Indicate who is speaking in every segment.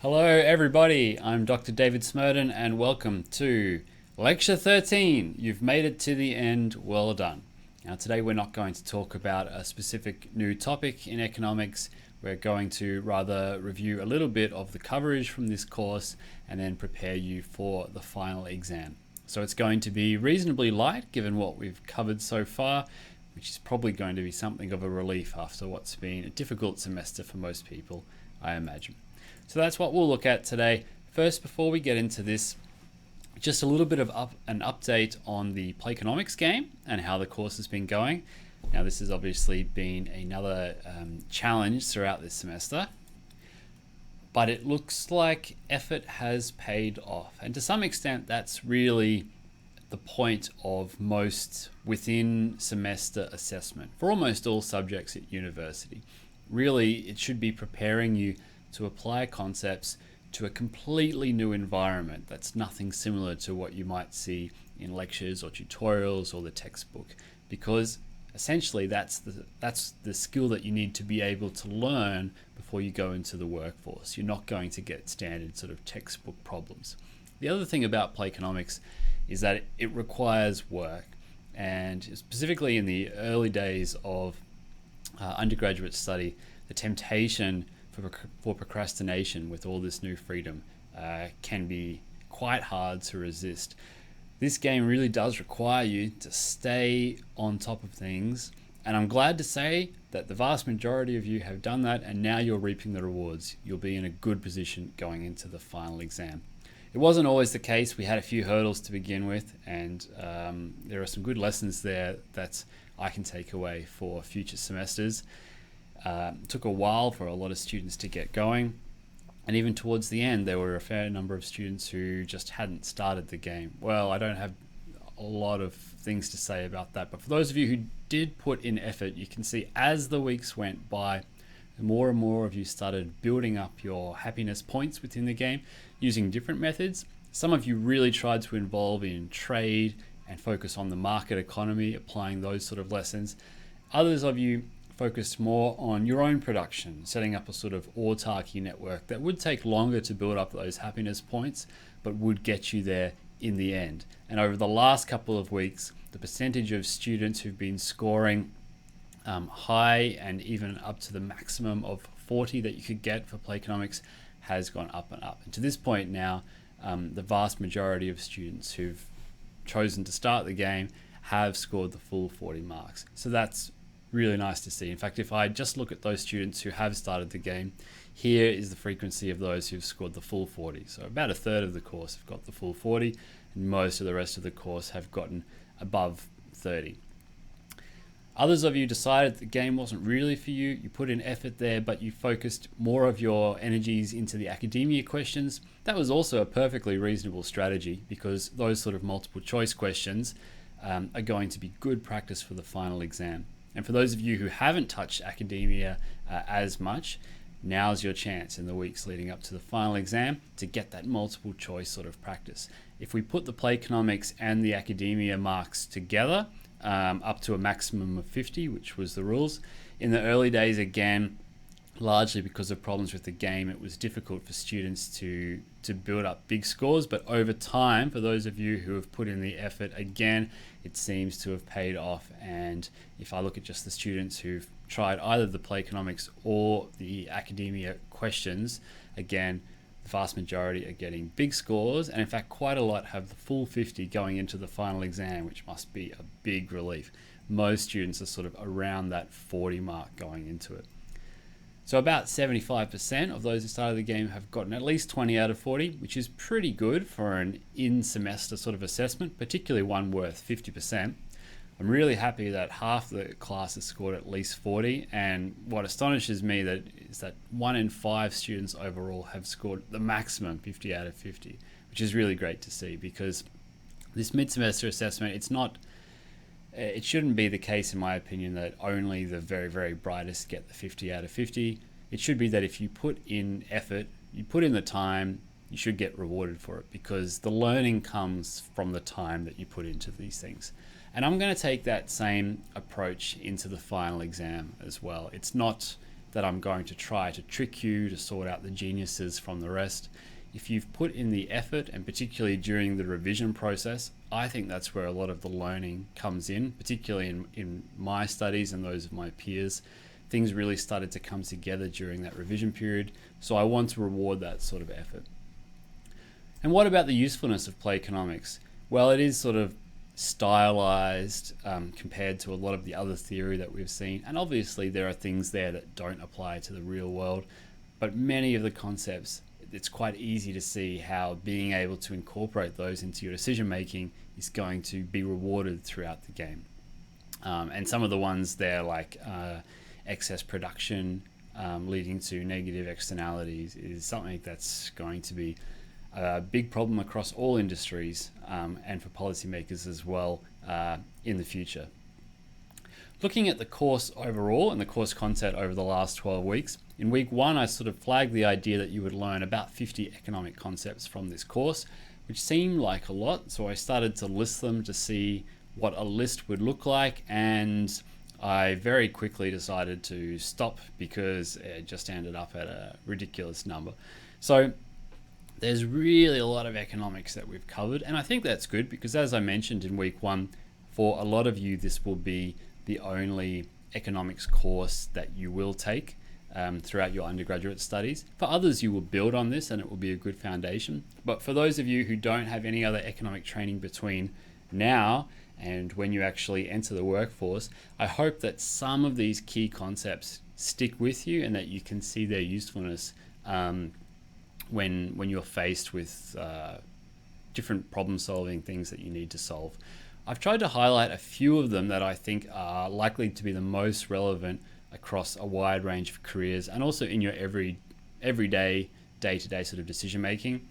Speaker 1: Hello everybody, I'm Dr. David Smerdon and welcome to Lecture 13. You've made it to the end, well done. Now today we're not going to talk about a specific new topic in economics. We're going to rather review a little bit of the coverage from this course and then prepare you for the final exam. So it's going to be reasonably light given what we've covered so far, which is probably going to be something of a relief after what's been a difficult semester for most people, I imagine. So that's what we'll look at today. First, before we get into this, just a little bit of an update on the Play Economics game and how the course has been going. Now, this has obviously been another challenge throughout this semester, but it looks like effort has paid off. And to some extent, that's really the point of most within semester assessment for almost all subjects at university. Really, it should be preparing you to apply concepts to a completely new environment that's nothing similar to what you might see in lectures or tutorials or the textbook, because essentially that's the skill that you need to be able to learn before you go into the workforce. You're not going to get standard sort of textbook problems. The other thing about Play Economics is that it requires work, and specifically in the early days of undergraduate study, the temptation for procrastination with all this new freedom can be quite hard to resist. This game really does require you to stay on top of things, and I'm glad to say that the vast majority of you have done that, and now you're reaping the rewards. You'll be in a good position going into the final exam. It wasn't always the case. We had a few hurdles to begin with, and there are some good lessons there that I can take away for future semesters. It took a while for a lot of students to get going, and even towards the end there were a fair number of students who just hadn't started the game. Well, I don't have a lot of things to say about that, but for those of you who did put in effort, you can see as the weeks went by, more and more of you started building up your happiness points within the game using different methods. Some of you really tried to involve in trade and focus on the market economy, applying those sort of lessons. Others of you focused more on your own production, setting up a sort of autarky network that would take longer to build up those happiness points, but would get you there in the end. And over the last couple of weeks, the percentage of students who've been scoring high and even up to the maximum of 40 that you could get for Play Economics has gone up and up. And to this point now, the vast majority of students who've chosen to start the game have scored the full 40 marks. So that's really nice to see. In fact, if I just look at those students who have started the game, here is the frequency of those who've scored the full 40. So about a third of the course have got the full 40, and most of the rest of the course have gotten above 30. Others of you decided the game wasn't really for you. You put in effort there, but you focused more of your energies into the academia questions. That was also a perfectly reasonable strategy, because those sort of multiple choice questions are going to be good practice for the final exam. And for those of you who haven't touched academia as much, now's your chance in the weeks leading up to the final exam to get that multiple choice sort of practice. If we put the Play Economics and the academia marks together, up to a maximum of 50, which was the rules, in the early days, again, largely because of problems with the game, it was difficult for students to build up big scores. But over time, for those of you who have put in the effort, again, it seems to have paid off. And if I look at just the students who've tried either the Play Economics or the academia questions, again, the vast majority are getting big scores, and in fact quite a lot have the full 50 going into the final exam, which must be a big relief. Most students are sort of around that 40 mark going into it. So about 75% of those who started the game have gotten at least 20 out of 40, which is pretty good for an in-semester sort of assessment, particularly one worth 50%. I'm really happy that half the class has scored at least 40, and what astonishes me is that 1 in 5 students overall have scored the maximum 50 out of 50, which is really great to see, because this mid-semester assessment, it shouldn't be the case, in my opinion, that only the very, very brightest get the 50 out of 50. It should be that if you put in effort, you put in the time, you should get rewarded for it, because the learning comes from the time that you put into these things. And I'm going to take that same approach into the final exam as well. It's not that I'm going to try to trick you to sort out the geniuses from the rest. If you've put in the effort, and particularly during the revision process, I think that's where a lot of the learning comes in, particularly in my studies and those of my peers. Things really started to come together during that revision period, so I want to reward that sort of effort. And what about the usefulness of play economics? Well, it is sort of stylized compared to a lot of the other theory that we've seen, and obviously there are things there that don't apply to the real world, but many of the concepts, it's quite easy to see how being able to incorporate those into your decision making is going to be rewarded throughout the game. And some of the ones there, like excess production leading to negative externalities, is something that's going to be a big problem across all industries and for policymakers as well in the future. Looking at the course overall and the course content over the last 12 weeks, in week 1 I sort of flagged the idea that you would learn about 50 economic concepts from this course, which seemed like a lot, so I started to list them to see what a list would look like, and I very quickly decided to stop because it just ended up at a ridiculous number. So there's really a lot of economics that we've covered, and I think that's good because, as I mentioned in week 1, for a lot of you this will be the only economics course that you will take throughout your undergraduate studies. For others, you will build on this and it will be a good foundation. But for those of you who don't have any other economic training between now and when you actually enter the workforce, I hope that some of these key concepts stick with you and that you can see their usefulness when you're faced with different problem-solving things that you need to solve. I've tried to highlight a few of them that I think are likely to be the most relevant across a wide range of careers and also in your everyday, day-to-day sort of decision-making.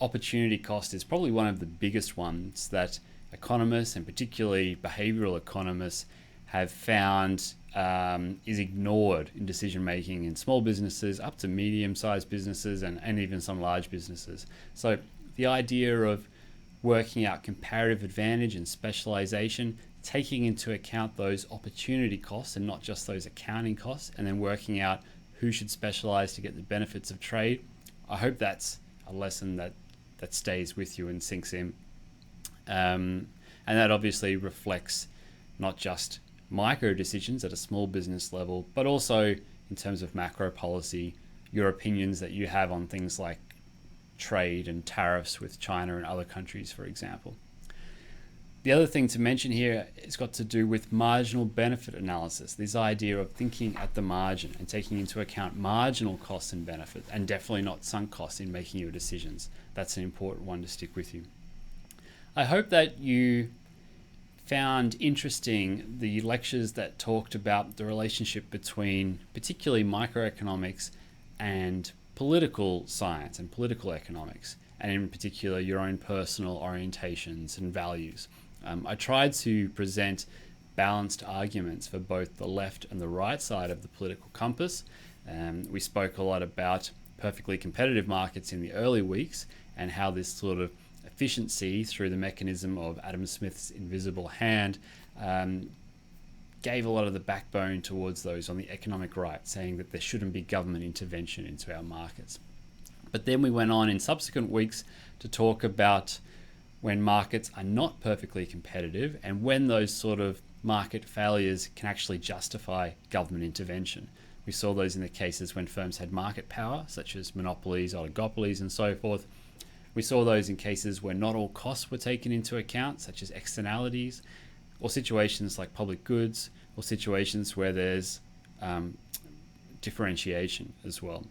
Speaker 1: Opportunity cost is probably one of the biggest ones that economists, and particularly behavioral economists, have found is ignored in decision-making in small businesses up to medium-sized businesses and even some large businesses. So the idea of working out comparative advantage and specialization, taking into account those opportunity costs and not just those accounting costs, and then working out who should specialize to get the benefits of trade. I hope that's a lesson that stays with you and sinks in. And that obviously reflects not just micro decisions at a small business level, but also in terms of macro policy, your opinions that you have on things like trade and tariffs with China and other countries, for example. The other thing to mention here has got to do with marginal benefit analysis, this idea of thinking at the margin and taking into account marginal costs and benefits, and definitely not sunk costs in making your decisions. That's an important one to stick with you. I hope that you found interesting the lectures that talked about the relationship between particularly microeconomics and political science and political economics, and in particular your own personal orientations and values. I tried to present balanced arguments for both the left and the right side of the political compass. We spoke a lot about perfectly competitive markets in the early weeks and how this sort of efficiency through the mechanism of Adam Smith's invisible hand gave a lot of the backbone towards those on the economic right, saying that there shouldn't be government intervention into our markets. But then we went on in subsequent weeks to talk about when markets are not perfectly competitive and when those sort of market failures can actually justify government intervention. We saw those in the cases when firms had market power, such as monopolies, oligopolies, and so forth. We saw those in cases where not all costs were taken into account, such as externalities, or situations like public goods, or situations where there's differentiation as well.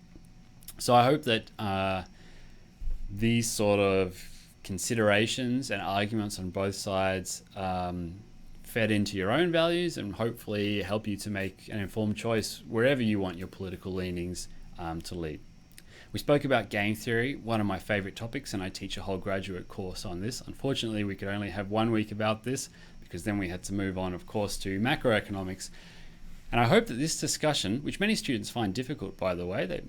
Speaker 1: So I hope that these sort of considerations and arguments on both sides fed into your own values and hopefully help you to make an informed choice wherever you want your political leanings to lead. We spoke about game theory, one of my favorite topics, and I teach a whole graduate course on this. Unfortunately, we could only have 1 week about this because then we had to move on, of course, to macroeconomics. And I hope that this discussion, which many students find difficult, by the way,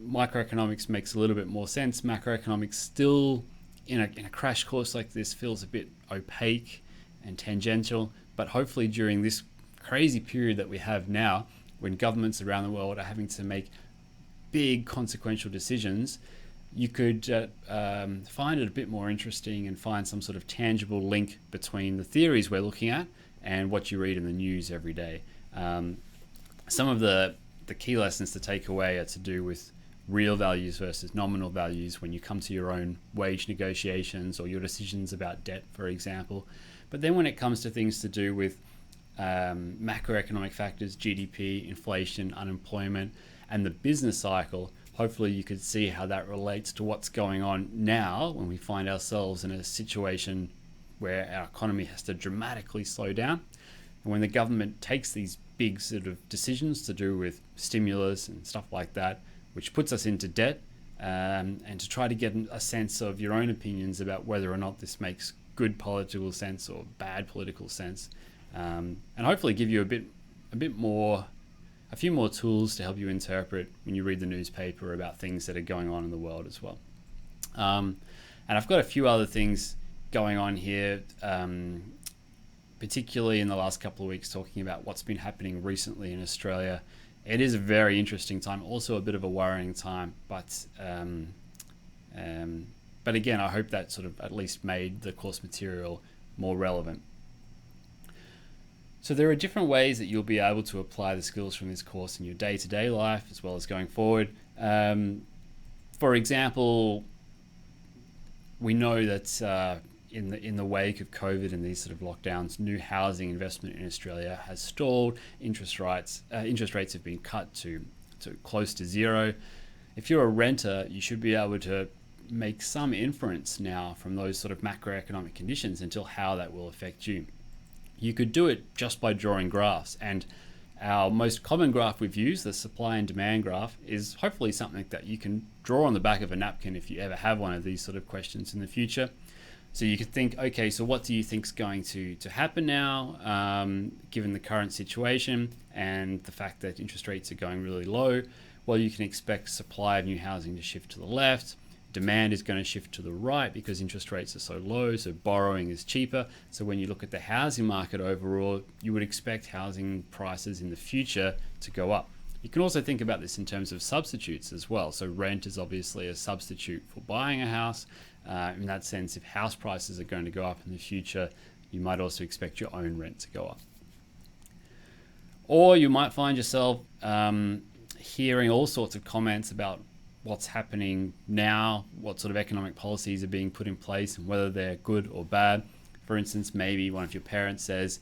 Speaker 1: microeconomics makes a little bit more sense. Macroeconomics still, in a crash course like this, feels a bit opaque and tangential, but hopefully during this crazy period that we have now, when governments around the world are having to make big consequential decisions, you could find it a bit more interesting and find some sort of tangible link between the theories we're looking at and what you read in the news every day. Some of the key lessons to take away are to do with real values versus nominal values when you come to your own wage negotiations or your decisions about debt, for example. But then when it comes to things to do with macroeconomic factors, GDP, inflation, unemployment, and the business cycle, hopefully you could see how that relates to what's going on now when we find ourselves in a situation where our economy has to dramatically slow down. And when the government takes these big sort of decisions to do with stimulus and stuff like that, which puts us into debt, and to try to get a sense of your own opinions about whether or not this makes good political sense or bad political sense, and hopefully give you a few more tools to help you interpret when you read the newspaper about things that are going on in the world as well. And I've got a few other things going on here, particularly in the last couple of weeks, talking about what's been happening recently in Australia. It is a very interesting time, also a bit of a worrying time, but again, I hope that sort of at least made the course material more relevant. So there are different ways that you'll be able to apply the skills from this course in your day-to-day life as well as going forward. For example, we know that in the wake of COVID and these sort of lockdowns, new housing investment in Australia has stalled. Interest rates have been cut to close to zero. If you're a renter, you should be able to make some inference now from those sort of macroeconomic conditions until how that will affect you. You could do it just by drawing graphs, and our most common graph we've used, the supply and demand graph, is hopefully something that you can draw on the back of a napkin if you ever have one of these sort of questions in the future. So you could think, okay, so what do you think is going to happen now, given the current situation and the fact that interest rates are going really low? Well, you can expect supply of new housing to shift to the left. Demand is going to shift to the right because interest rates are so low, so borrowing is cheaper. So when you look at the housing market overall, you would expect housing prices in the future to go up. You can also think about this in terms of substitutes as well. So rent is obviously a substitute for buying a house. In that sense, if house prices are going to go up in the future, you might also expect your own rent to go up. Or you might find yourself hearing all sorts of comments about what's happening now, what sort of economic policies are being put in place and whether they're good or bad. For instance, maybe one of your parents says,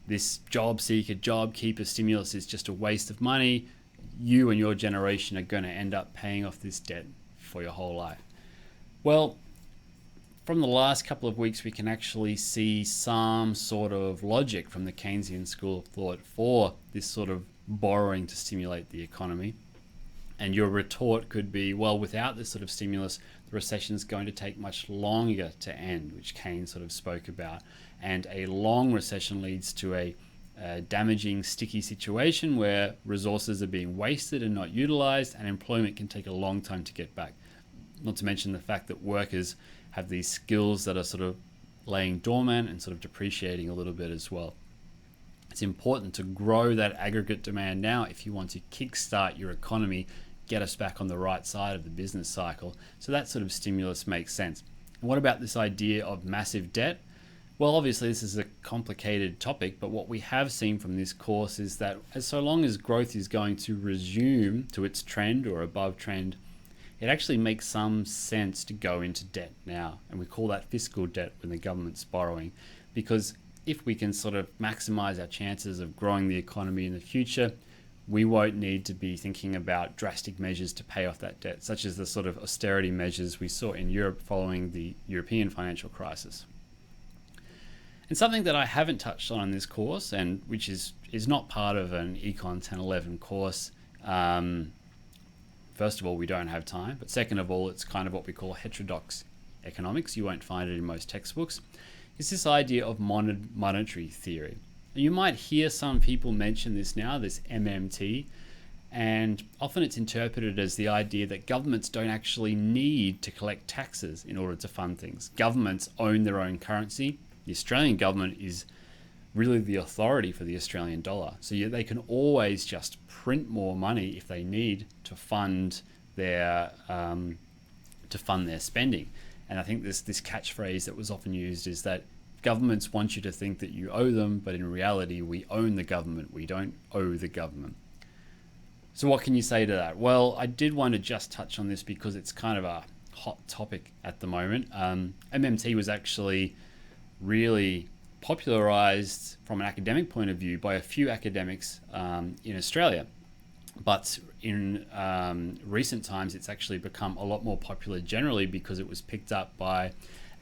Speaker 1: this job seeker, job keeper stimulus is just a waste of money. You and your generation are going to end up paying off this debt for your whole life. Well, from the last couple of weeks, we can actually see some sort of logic from the Keynesian school of thought for this sort of borrowing to stimulate the economy. And your retort could be, well, without this sort of stimulus, the recession is going to take much longer to end, which Keynes sort of spoke about. And a long recession leads to a damaging, sticky situation where resources are being wasted and not utilized, and employment can take a long time to get back. Not to mention the fact that workers have these skills that are sort of laying dormant and sort of depreciating a little bit as well. It's important to grow that aggregate demand now if you want to kickstart your economy, get us back on the right side of the business cycle. So that sort of stimulus makes sense. And what about this idea of massive debt? Well, obviously this is a complicated topic, but what we have seen from this course is that so long as growth is going to resume to its trend or above trend, it actually makes some sense to go into debt now. And we call that fiscal debt when the government's borrowing, because if we can sort of maximize our chances of growing the economy in the future, we won't need to be thinking about drastic measures to pay off that debt, such as the sort of austerity measures we saw in Europe following the European financial crisis. And something that I haven't touched on in this course, and which is not part of an ECON1011 course, first of all, we don't have time, but second of all, it's kind of what we call heterodox economics. You won't find it in most textbooks. It's this idea of monetary theory. You might hear some people mention this now, this MMT, and often it's interpreted as the idea that governments don't actually need to collect taxes in order to fund things. Governments own their own currency. The Australian government is really the authority for the Australian dollar. So they can always just print more money if they need to fund their spending. And I think this catchphrase that was often used is that governments want you to think that you owe them, but in reality, we own the government. We don't owe the government. So what can you say to that? Well, I did want to just touch on this because it's kind of a hot topic at the moment. MMT was actually really popularized from an academic point of view by a few academics in Australia. But in recent times, it's actually become a lot more popular generally because it was picked up by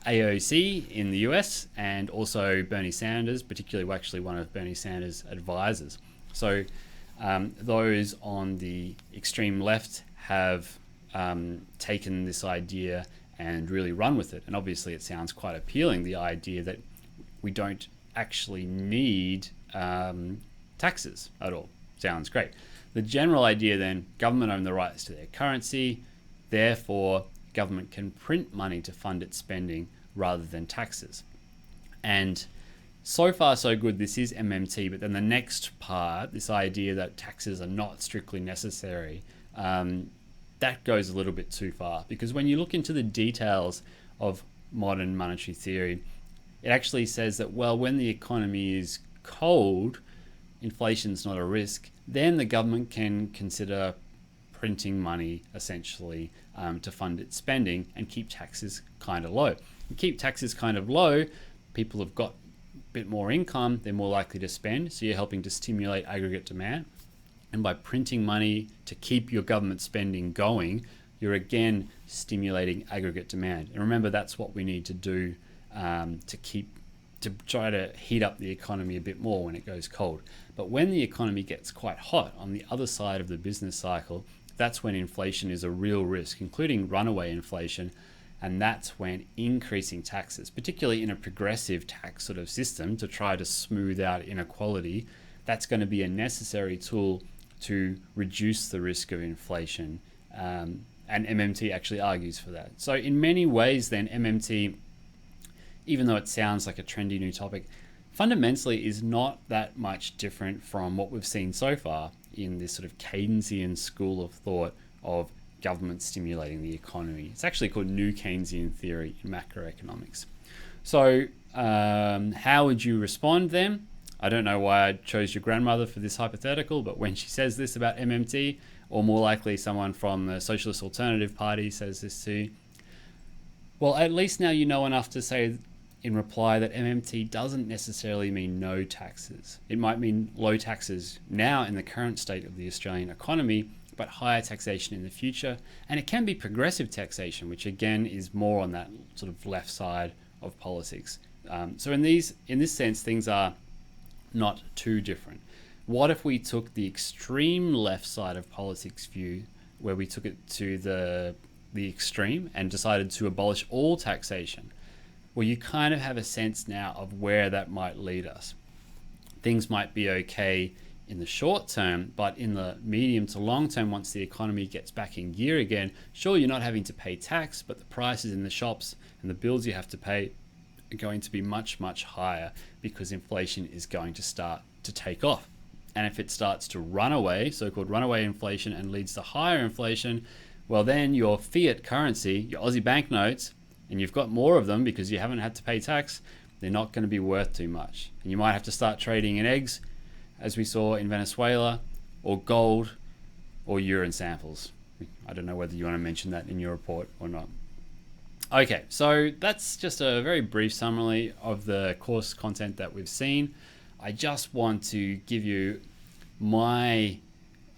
Speaker 1: AOC in the US and also Bernie Sanders, particularly actually one of Bernie Sanders' advisors. So those on the extreme left have taken this idea and really run with it. And obviously it sounds quite appealing, the idea that we don't actually need taxes at all. Sounds great. The general idea then, government own the rights to their currency, therefore government can print money to fund its spending rather than taxes. And so far so good, this is MMT, but then the next part, this idea that taxes are not strictly necessary, that goes a little bit too far, because when you look into the details of modern monetary theory, it actually says that, well, when the economy is cold, inflation's not a risk, then the government can consider printing money essentially to fund its spending and keep taxes kind of low. And keep taxes kind of low, people have got a bit more income, they're more likely to spend, so you're helping to stimulate aggregate demand. And by printing money to keep your government spending going, you're again stimulating aggregate demand. And remember, that's what we need to do to try to heat up the economy a bit more when it goes cold. But when the economy gets quite hot on the other side of the business cycle, that's when inflation is a real risk, including runaway inflation. And that's when increasing taxes, particularly in a progressive tax sort of system to try to smooth out inequality, that's going to be a necessary tool to reduce the risk of inflation. And MMT actually argues for that. So in many ways then, MMT, even though it sounds like a trendy new topic, fundamentally is not that much different from what we've seen so far in this sort of Keynesian school of thought of government stimulating the economy. It's actually called New Keynesian theory in macroeconomics. So how would you respond then? I don't know why I chose your grandmother for this hypothetical, but when she says this about MMT, or more likely someone from the Socialist Alternative Party says this to you, well, at least now you know enough to say in reply that MMT doesn't necessarily mean no taxes. It might mean low taxes now in the current state of the Australian economy, but higher taxation in the future. And it can be progressive taxation, which again is more on that sort of left side of politics. So in this sense, things are not too different. What if we took the extreme left side of politics view, where we took it to the extreme and decided to abolish all taxation? Well, you kind of have a sense now of where that might lead us. Things might be okay in the short term, but in the medium to long term, once the economy gets back in gear again, sure, you're not having to pay tax, but the prices in the shops and the bills you have to pay are going to be much, much higher because inflation is going to start to take off. And if it starts to run away, so-called runaway inflation, and leads to higher inflation, well, then your fiat currency, your Aussie banknotes, and you've got more of them because you haven't had to pay tax, they're not going to be worth too much. And you might have to start trading in eggs, as we saw in Venezuela, or gold, or urine samples. I don't know whether you want to mention that in your report or not. Okay, so that's just a very brief summary of the course content that we've seen. I just want to give you my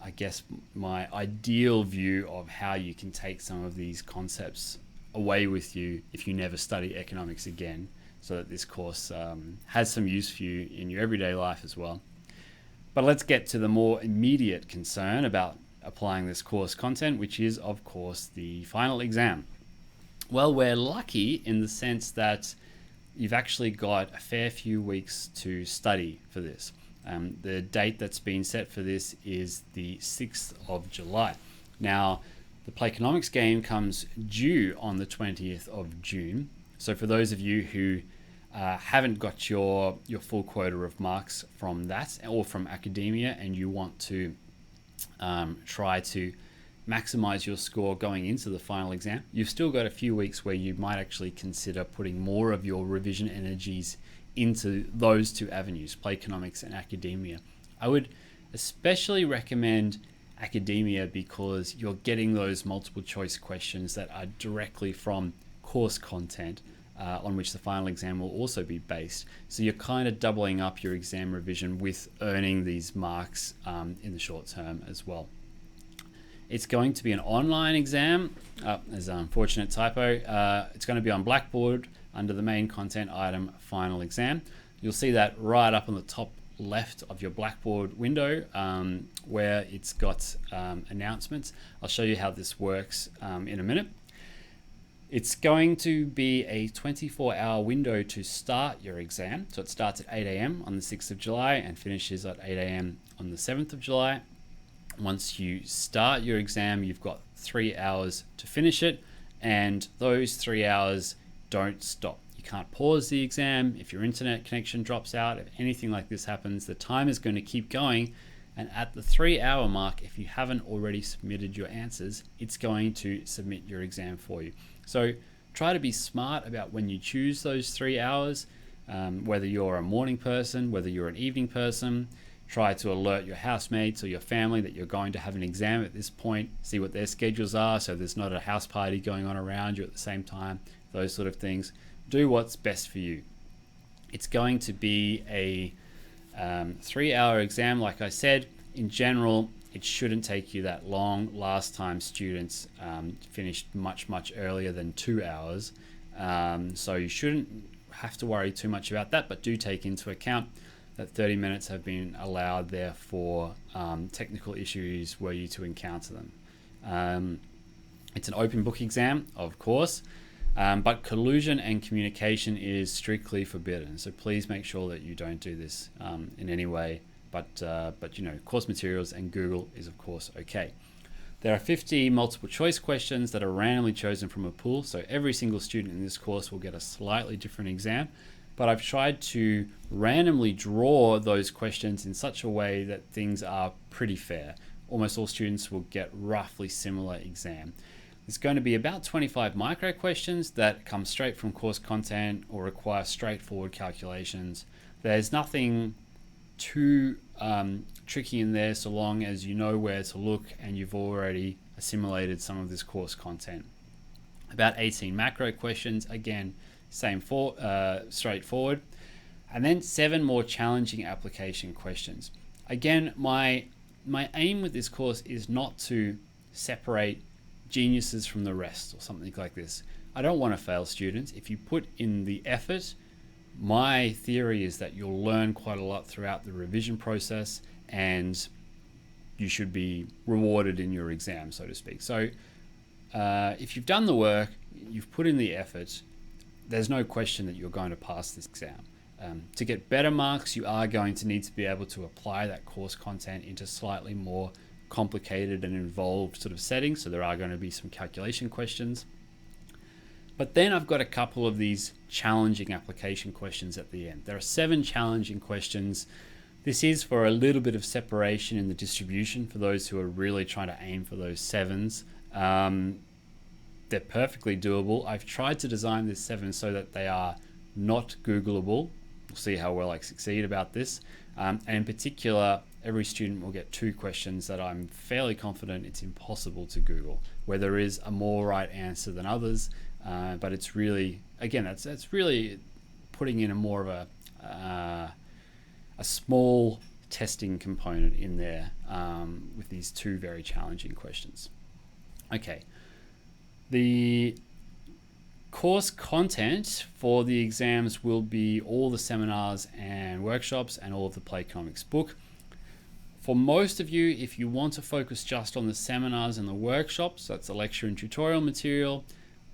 Speaker 1: ideal view of how you can take some of these concepts away with you if you never study economics again, so that this course has some use for you in your everyday life as well. But let's get to the more immediate concern about applying this course content, which is, of course, the final exam. Well, we're lucky in the sense that you've actually got a fair few weeks to study for this. The date that's been set for this is the 6th of July. Now, the Play Economics game comes due on the 20th of June. So for those of you who haven't got your full quota of marks from that or from academia, and you want to try to maximize your score going into the final exam, you've still got a few weeks where you might actually consider putting more of your revision energies into those two avenues, play economics and academia. I would especially recommend academia because you're getting those multiple choice questions that are directly from course content on which the final exam will also be based. So you're kind of doubling up your exam revision with earning these marks in the short term as well. It's going to be an online exam. There's an unfortunate typo. It's going to be on Blackboard under the main content item, final exam. You'll see that right up on the top left of your Blackboard window where it's got announcements. I'll show you how this works in a minute. It's going to be a 24-hour window to start your exam. So it starts at 8 a.m. on the 6th of July and finishes at 8 a.m. on the 7th of July. Once you start your exam, you've got 3 hours to finish it, and those 3 hours don't stop. You can't pause the exam. If your internet connection drops out, if anything like this happens, the time is going to keep going. And at the 3-hour mark, if you haven't already submitted your answers, it's going to submit your exam for you. So try to be smart about when you choose those 3 hours, whether you're a morning person, whether you're an evening person. Try to alert your housemates or your family that you're going to have an exam at this point, see what their schedules are so there's not a house party going on around you at the same time, those sort of things. Do what's best for you. It's going to be a 3-hour exam, like I said. In general, it shouldn't take you that long. Last time students finished much earlier than 2 hours. So you shouldn't have to worry too much about that, but do take into account that 30 minutes have been allowed there for technical issues were you to encounter them. It's an open book exam, of course, but collusion and communication is strictly forbidden. So please make sure that you don't do this in any way. But you know, course materials and Google is of course okay. There are 50 multiple choice questions that are randomly chosen from a pool. So every single student in this course will get a slightly different exam. But I've tried to randomly draw those questions in such a way that things are pretty fair. Almost all students will get roughly similar exam. It's going to be about 25 micro questions that come straight from course content or require straightforward calculations. There's nothing too tricky in there so long as you know where to look and you've already assimilated some of this course content. About 18 macro questions, again, same straightforward. And then 7 more challenging application questions. Again, my aim with this course is not to separate geniuses from the rest or something like this. I don't want to fail students. If you put in the effort, my theory is that you'll learn quite a lot throughout the revision process and you should be rewarded in your exam, so to speak. So if you've done the work, you've put in the effort, there's no question that you're going to pass this exam. To get better marks, you are going to need to be able to apply that course content into slightly more complicated and involved sort of settings. So there are going to be some calculation questions. But then I've got a couple of these challenging application questions at the end. There are 7 challenging questions. This is for a little bit of separation in the distribution for those who are really trying to aim for those 7s. They're perfectly doable. I've tried to design this 7 so that they are not Googleable. We'll see how well I succeed about this. And in particular, every student will get 2 questions that I'm fairly confident it's impossible to Google, where there is a more right answer than others. But it's really, again, that's really putting in a more of a small testing component in there with these 2 very challenging questions. Okay. The course content for the exams will be all the seminars and workshops and all of the Play Economics book. For most of you, if you want to focus just on the seminars and the workshops, that's the lecture and tutorial material,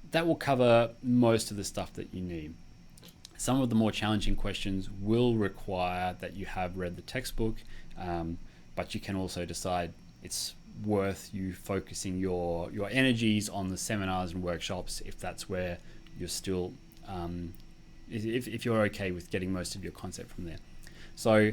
Speaker 1: that will cover most of the stuff that you need. Some of the more challenging questions will require that you have read the textbook, but you can also decide it's worth you focusing your energies on the seminars and workshops if that's where you're still if you're okay with getting most of your concept from there. So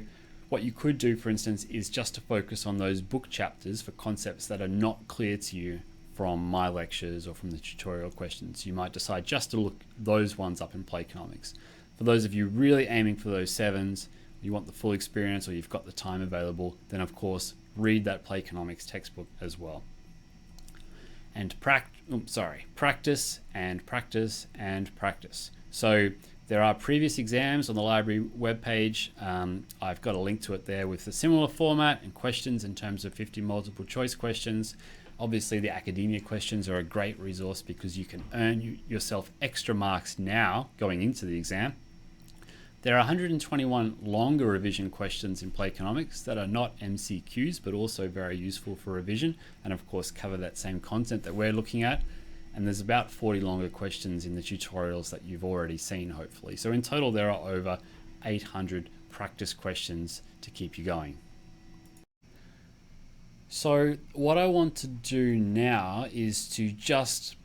Speaker 1: what you could do, for instance, is just to focus on those book chapters for concepts that are not clear to you from my lectures or from the tutorial questions. You might decide just to look those ones up in Play Economics. For those of you really aiming for those 7s, you want the full experience, or you've got the time available, then of course read that Play Economics textbook as well. And practice and practice and practice. So there are previous exams on the library webpage. I've got a link to it there with a similar format and questions in terms of 50 multiple choice questions. Obviously the academia questions are a great resource because you can earn yourself extra marks now going into the exam. There are 121 longer revision questions in Play Economics that are not MCQs, but also very useful for revision, and of course cover that same content that we're looking at. And there's about 40 longer questions in the tutorials that you've already seen, hopefully. So in total, there are over 800 practice questions to keep you going. So what I want to do now is to just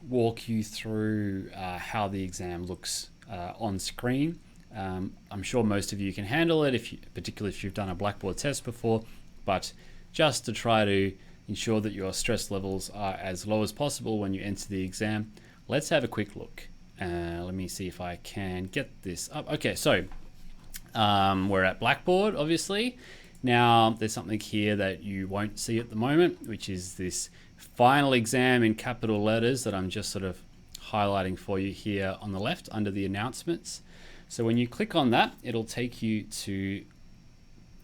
Speaker 1: walk you through how the exam looks on screen. I'm sure most of you can handle it, particularly if you've done a Blackboard test before, but just to try to ensure that your stress levels are as low as possible when you enter the exam, let's have a quick look. Let me see if I can get this up. Okay, so we're at Blackboard, obviously. Now, there's something here that you won't see at the moment, which is this final exam in capital letters that I'm just sort of highlighting for you here on the left under the announcements. So when you click on that, it'll take you to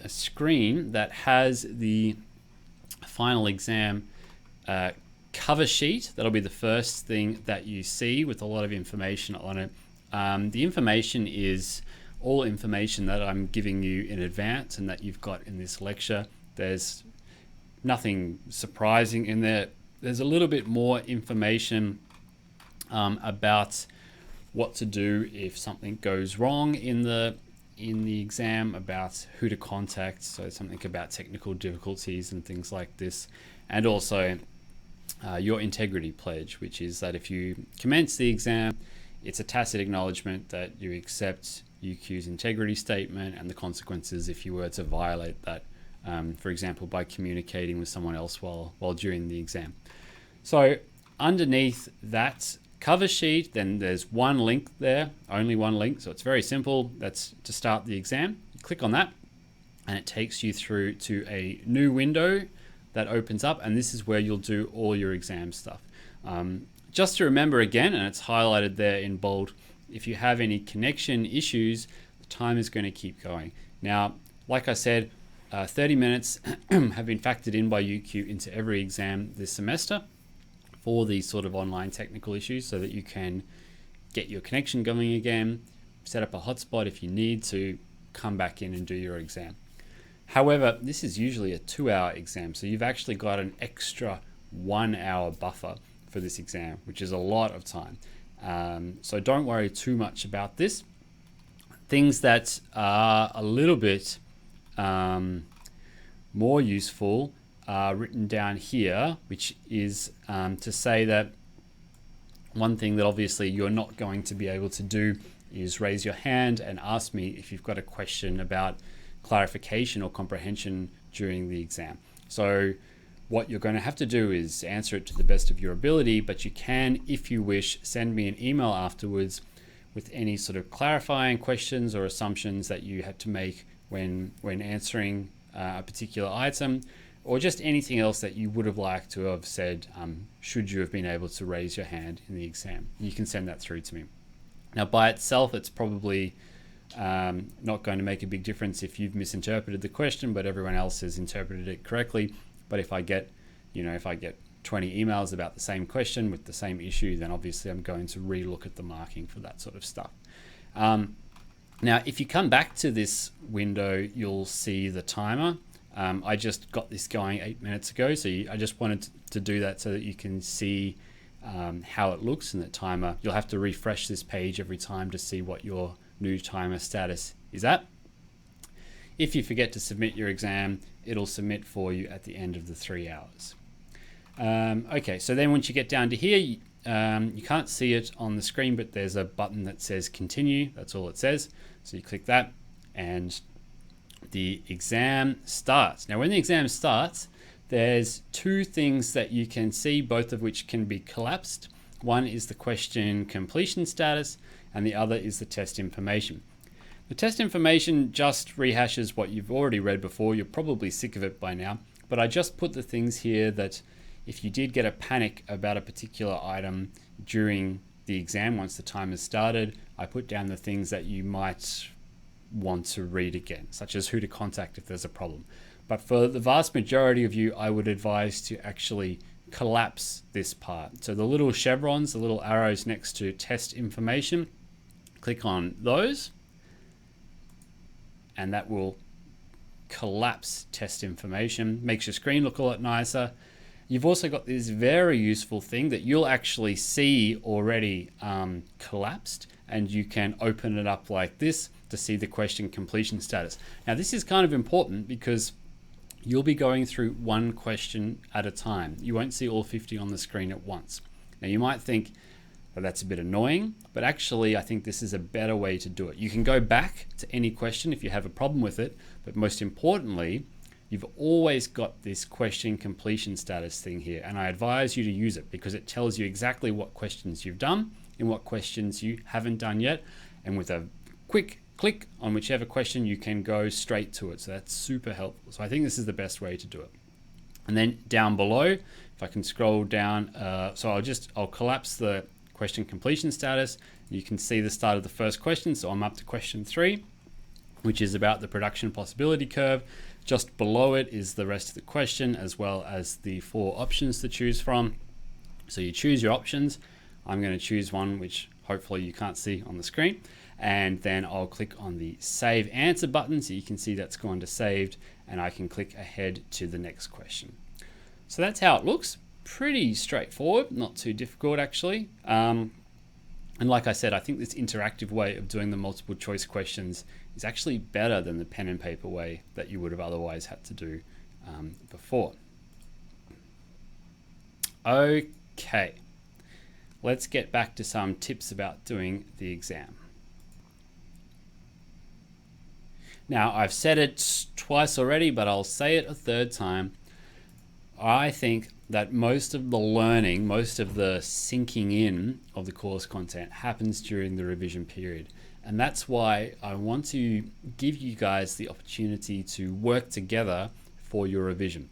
Speaker 1: a screen that has the final exam cover sheet. That'll be the first thing that you see with a lot of information on it. The information is all information that I'm giving you in advance and that you've got in this lecture. There's nothing surprising in there. There's a little bit more information about what to do if something goes wrong in the exam, about who to contact, so something about technical difficulties and things like this, and also your integrity pledge, which is that if you commence the exam, it's a tacit acknowledgement that you accept UQ's integrity statement and the consequences if you were to violate that, for example, by communicating with someone else while during the exam. So underneath that cover sheet, then there's one link there, only one link, so it's very simple. That's to start the exam. You click on that and it takes you through to a new window that opens up, and this is where you'll do all your exam stuff. Just to remember again, and it's highlighted there in bold, if you have any connection issues, the time is going to keep going. Now, like I said, 30 minutes have been factored in by UQ into every exam this semester for these sort of online technical issues, so that you can get your connection going again, set up a hotspot if you need to, come back in and do your exam. However, this is usually a 2-hour exam, so you've actually got an extra 1-hour buffer for this exam, which is a lot of time. So don't worry too much about this. Things that are a little bit more useful are written down here, which is to say that one thing that obviously you're not going to be able to do is raise your hand and ask me if you've got a question about clarification or comprehension during the exam. So what you're going to have to do is answer it to the best of your ability, but you can, if you wish, send me an email afterwards with any sort of clarifying questions or assumptions that you had to make when answering a particular item, or just anything else that you would have liked to have said should you have been able to raise your hand in the exam. You can send that through to me. Now, by itself, it's probably not going to make a big difference if you've misinterpreted the question, but everyone else has interpreted it correctly. But if I get 20 emails about the same question with the same issue, then obviously I'm going to re-look at the marking for that sort of stuff. Now, if you come back to this window, you'll see the timer. I just got this going 8 minutes ago, so I just wanted to do that so that you can see how it looks, and the timer, you'll have to refresh this page every time to see what your new timer status is at. If you forget to submit your exam, it'll submit for you at the end of the 3 hours. Okay, so then once you get down to here, You can't see it on the screen, but there's a button that says continue. That's all it says. So you click that and the exam starts. Now when the exam starts, there's two things that you can see, both of which can be collapsed. One is the question completion status and the other is the test information. The test information just rehashes what you've already read before. You're probably sick of it by now, but I just put the things here that if you did get a panic about a particular item during the exam, once the time has started, I put down the things that you might want to read again, such as who to contact if there's a problem. But for the vast majority of you, I would advise to actually collapse this part. So the little chevrons, the little arrows next to test information, click on those, and that will collapse test information. Makes your screen look a lot nicer. You've also got this very useful thing that you'll actually see already collapsed, and you can open it up like this to see the question completion status. Now this is kind of important because you'll be going through one question at a time. You won't see all 50 on the screen at once. Now you might think that that's a bit annoying, but actually I think this is a better way to do it. You can go back to any question if you have a problem with it, but most importantly, you've always got this question completion status thing here, and I advise you to use it because it tells you exactly what questions you've done and what questions you haven't done yet, and with a quick click on whichever question you can go straight to it. So that's super helpful. So I think this is the best way to do it. And then down below, if I can scroll down, so I'll collapse the question completion status. You can see the start of the first question. So I'm up to question 3, which is about the production possibility curve. Just below it is the rest of the question, as well as the 4 options to choose from. So you choose your options. I'm going to choose one which hopefully you can't see on the screen. And then I'll click on the save answer button so you can see that's gone to saved, and I can click ahead to the next question. So that's how it looks. Pretty straightforward, not too difficult actually. And like I said, I think this interactive way of doing the multiple choice questions is actually better than the pen and paper way that you would have otherwise had to do before. Okay, let's get back to some tips about doing the exam. Now, I've said it twice already, but I'll say it a third time. I think that most of the learning, most of the sinking in of the course content happens during the revision period. And that's why I want to give you guys the opportunity to work together for your revision.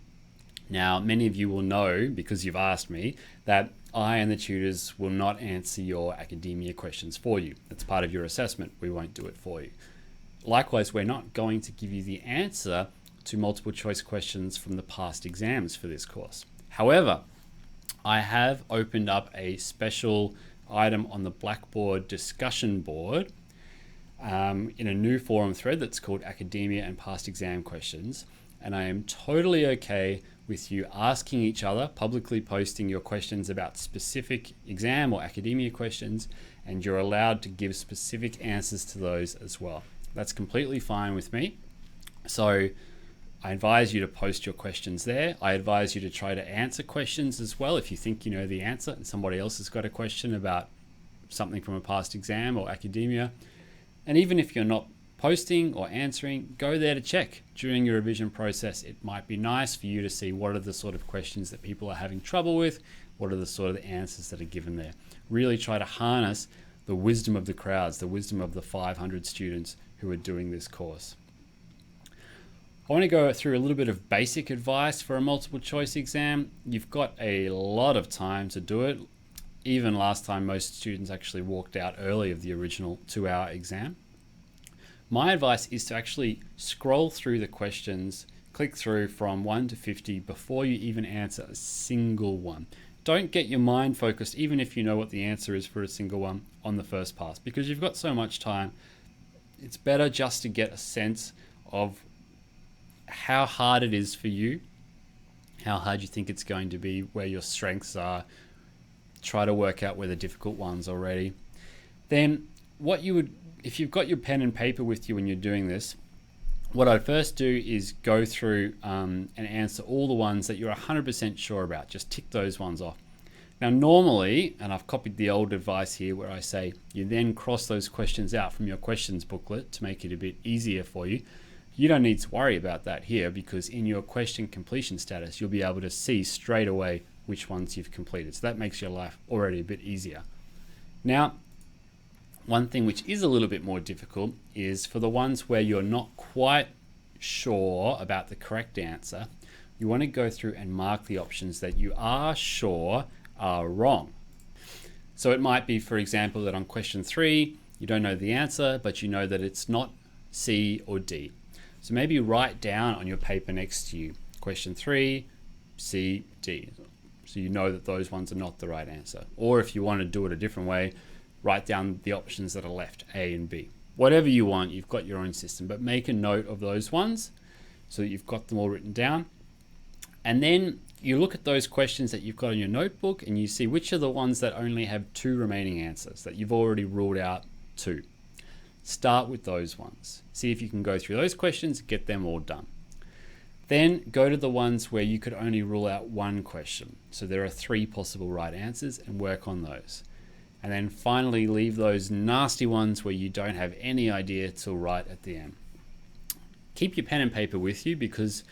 Speaker 1: Now, many of you will know, because you've asked me, that I and the tutors will not answer your academia questions for you. That's part of your assessment. We won't do it for you. Likewise, we're not going to give you the answer to multiple choice questions from the past exams for this course. However, I have opened up a special item on the Blackboard discussion board in a new forum thread that's called Academia and Past Exam Questions. And I am totally okay with you asking each other, publicly posting your questions about specific exam or academia questions, and you're allowed to give specific answers to those as well. That's completely fine with me. So I advise you to post your questions there. I advise you to try to answer questions as well if you think you know the answer and somebody else has got a question about something from a past exam or academia. And even if you're not posting or answering, go there to check during your revision process. It might be nice for you to see what are the sort of questions that people are having trouble with, what are the sort of answers that are given there. Really try to harness the wisdom of the crowds, the wisdom of the 500 students who are doing this course. I want to go through a little bit of basic advice for a multiple choice exam. You've got a lot of time to do it. Even last time, most students actually walked out early of the original 2-hour exam. My advice is to actually scroll through the questions, click through from 1 to 50 before you even answer a single one. Don't get your mind focused, even if you know what the answer is for a single one, on the first pass, because you've got so much time. It's better just to get a sense of how hard it is for you, how hard you think it's going to be, where your strengths are. Try to work out where the difficult ones are already. Then what you would, if you've got your pen and paper with you when you're doing this, what I'd first do is go through and answer all the ones that you're 100% sure about. Just tick those ones off. Now normally, and I've copied the old advice here where I say you then cross those questions out from your questions booklet to make it a bit easier for you. You don't need to worry about that here, because in your question completion status, you'll be able to see straight away which ones you've completed. So that makes your life already a bit easier. Now, one thing which is a little bit more difficult is for the ones where you're not quite sure about the correct answer, you want to go through and mark the options that you are sure are wrong. So it might be, for example, that on question 3, you don't know the answer, but you know that it's not C or D. So maybe write down on your paper next to you, question 3, C, D. So you know that those ones are not the right answer. Or if you want to do it a different way, write down the options that are left, A and B. Whatever you want, you've got your own system, but make a note of those ones so that you've got them all written down. And then you look at those questions that you've got in your notebook and you see which are the ones that only have 2 remaining answers, that you've already ruled out 2. Start with those ones. See if you can go through those questions, get them all done. Then go to the ones where you could only rule out 1 question. So there are 3 possible right answers, and work on those. And then finally leave those nasty ones where you don't have any idea till right at the end. Keep your pen and paper with you, because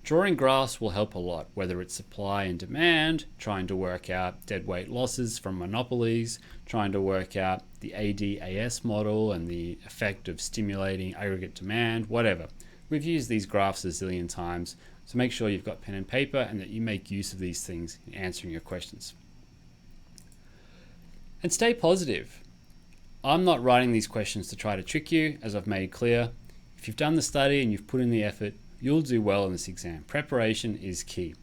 Speaker 1: drawing graphs will help a lot, whether it's supply and demand, trying to work out deadweight losses from monopolies, trying to work out the ADAS model and the effect of stimulating aggregate demand, whatever. We've used these graphs a zillion times, so make sure you've got pen and paper and that you make use of these things in answering your questions. And stay positive. I'm not writing these questions to try to trick you, as I've made clear. If you've done the study and you've put in the effort, you'll do well in this exam. Preparation is key.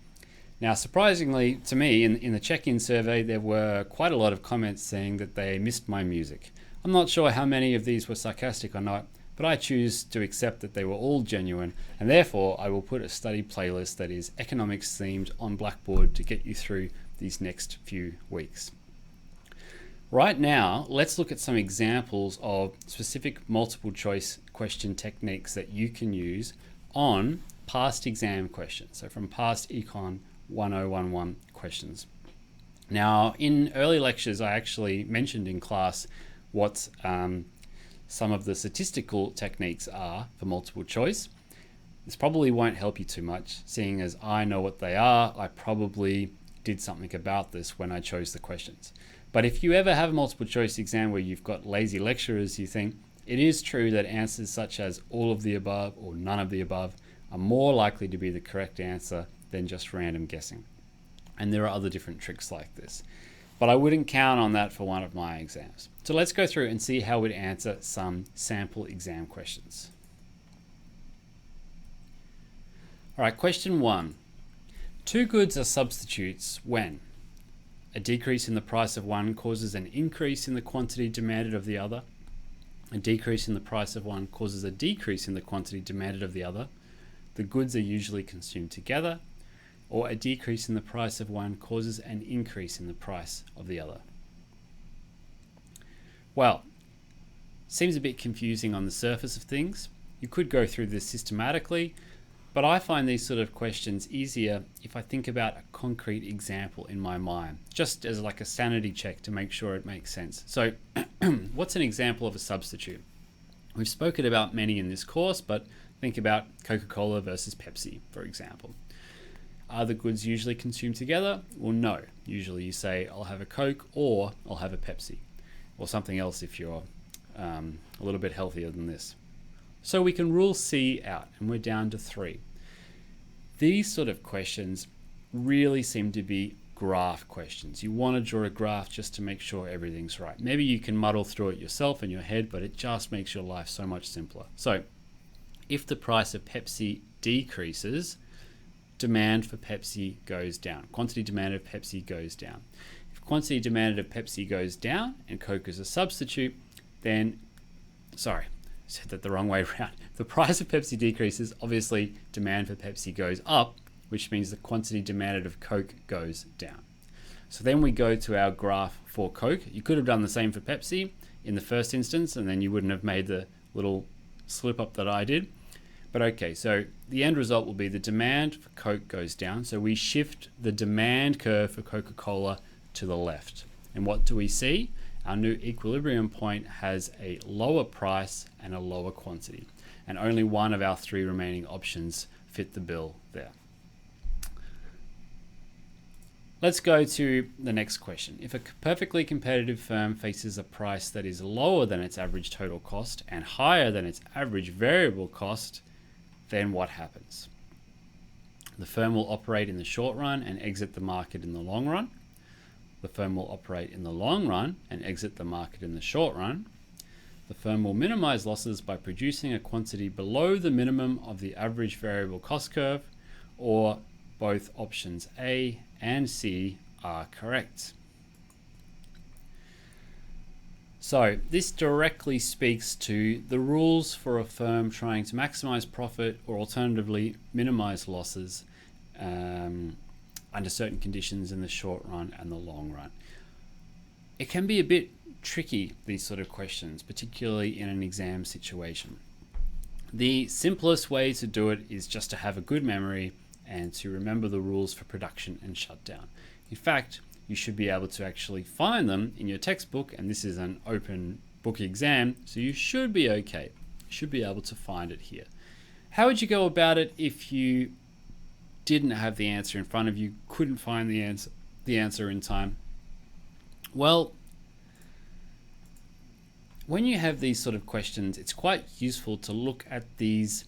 Speaker 1: Now, surprisingly to me, in the check-in survey, there were quite a lot of comments saying that they missed my music. I'm not sure how many of these were sarcastic or not, but I choose to accept that they were all genuine, and therefore I will put a study playlist that is economics themed on Blackboard to get you through these next few weeks. Right now, let's look at some examples of specific multiple choice question techniques that you can use on past exam questions, so from past ECON1011 questions. Now, in early lectures, I actually mentioned in class what some of the statistical techniques are for multiple choice. This probably won't help you too much, seeing as I know what they are. I probably did something about this when I chose the questions. But if you ever have a multiple choice exam where you've got lazy lecturers, you think, it is true that answers such as all of the above or none of the above are more likely to be the correct answer than just random guessing. And there are other different tricks like this. But I wouldn't count on that for one of my exams. So let's go through and see how we'd answer some sample exam questions. All right, question 1. 2 goods are substitutes when a decrease in the price of one causes an increase in the quantity demanded of the other. A decrease in the price of one causes a decrease in the quantity demanded of the other. The goods are usually consumed together. Or a decrease in the price of one causes an increase in the price of the other. Well, seems a bit confusing on the surface of things. You could go through this systematically, but I find these sort of questions easier if I think about a concrete example in my mind, just as like a sanity check to make sure it makes sense. So what's an example of a substitute? We've spoken about many in this course, but think about Coca-Cola versus Pepsi, for example. Are the goods usually consumed together? Well, no. Usually you say, I'll have a Coke or I'll have a Pepsi, or something else if you're a little bit healthier than this. So we can rule C out, and we're down to 3. These sort of questions really seem to be graph questions. You want to draw a graph just to make sure everything's right. Maybe you can muddle through it yourself in your head, but it just makes your life so much simpler. So if the price of Pepsi decreases, demand for Pepsi goes down. Quantity demanded of Pepsi goes down. If quantity demanded of Pepsi goes down and Coke is a substitute, then, sorry, I said that the wrong way around. If the price of Pepsi decreases, obviously demand for Pepsi goes up, which means the quantity demanded of Coke goes down. So then we go to our graph for Coke. You could have done the same for Pepsi in the first instance, and then you wouldn't have made the little slip up that I did. But okay, so the end result will be the demand for Coke goes down. So we shift the demand curve for Coca-Cola to the left. And what do we see? Our new equilibrium point has a lower price and a lower quantity. And only one of our three remaining options fit the bill there. Let's go to the next question. If a perfectly competitive firm faces a price that is lower than its average total cost and higher than its average variable cost, then what happens? The firm will operate in the short run and exit the market in the long run. The firm will operate in the long run and exit the market in the short run. The firm will minimize losses by producing a quantity below the minimum of the average variable cost curve, or both options A and C are correct. So this directly speaks to the rules for a firm trying to maximize profit or alternatively minimize losses under certain conditions in the short run and the long run. It can be a bit tricky, these sort of questions, particularly in an exam situation. The simplest way to do it is just to have a good memory and to remember the rules for production and shutdown. In fact, you should be able to actually find them in your textbook, and this is an open book exam, so you should be okay. You should be able to find it here. How would you go about it if you didn't have the answer in front of you, couldn't find the answer in time? Well, when you have these sort of questions, it's quite useful to look at these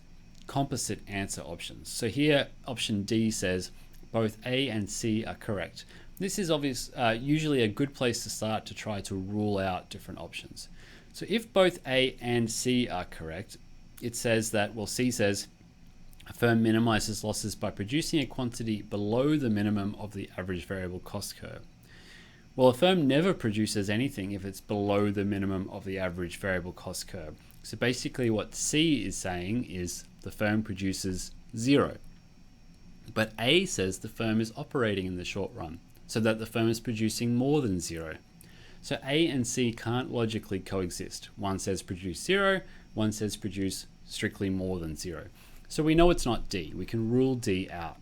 Speaker 1: composite answer options. So here, option D says both A and C are correct. This is usually a good place to start to try to rule out different options. So if both A and C are correct, it says that, well, C says a firm minimizes losses by producing a quantity below the minimum of the average variable cost curve. Well, a firm never produces anything if it's below the minimum of the average variable cost curve. So basically what C is saying is the firm produces zero. But A says the firm is operating in the short run, so that the firm is producing more than zero. So A and C can't logically coexist. One says produce zero, one says produce strictly more than zero. So we know it's not D. We can rule D out.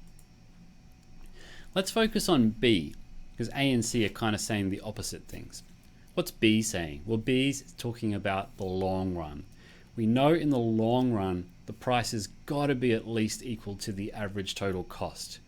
Speaker 1: Let's focus on B, because A and C are kind of saying the opposite things. What's B saying? Well, B's talking about the long run. We know in the long run, the price has got to be at least equal to the average total cost.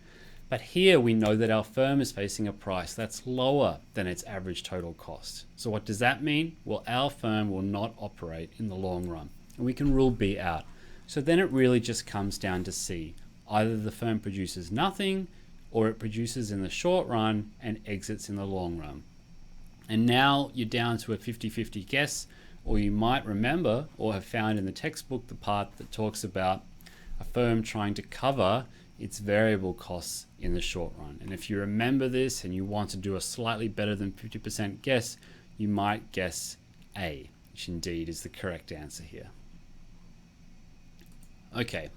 Speaker 1: But here we know that our firm is facing a price that's lower than its average total cost. So what does that mean? Well, our firm will not operate in the long run. And we can rule B out. So then it really just comes down to C. Either the firm produces nothing, or it produces in the short run and exits in the long run. And now you're down to a 50-50 guess, or you might remember or have found in the textbook the part that talks about a firm trying to cover its variable costs in the short run. And if you remember this and you want to do a slightly better than 50% guess, you might guess A, which indeed is the correct answer here. Okay,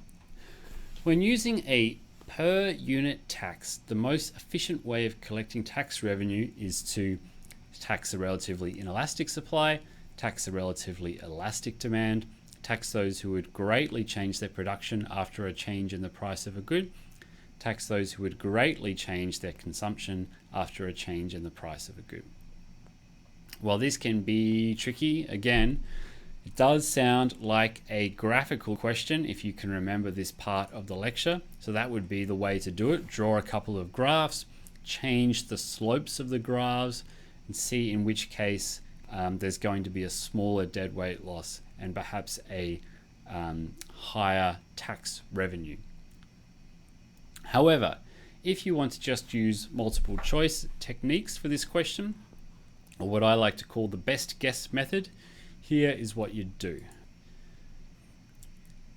Speaker 1: when using a per unit tax, the most efficient way of collecting tax revenue is to tax a relatively inelastic supply, tax a relatively elastic demand, tax those who would greatly change their production after a change in the price of a good, tax those who would greatly change their consumption after a change in the price of a good. While this can be tricky, again, it does sound like a graphical question if you can remember this part of the lecture. So that would be the way to do it. Draw a couple of graphs, change the slopes of the graphs, and see in which case there's going to be a smaller deadweight loss and perhaps a higher tax revenue. However, if you want to just use multiple choice techniques for this question, or what I like to call the best guess method, here is what you'd do.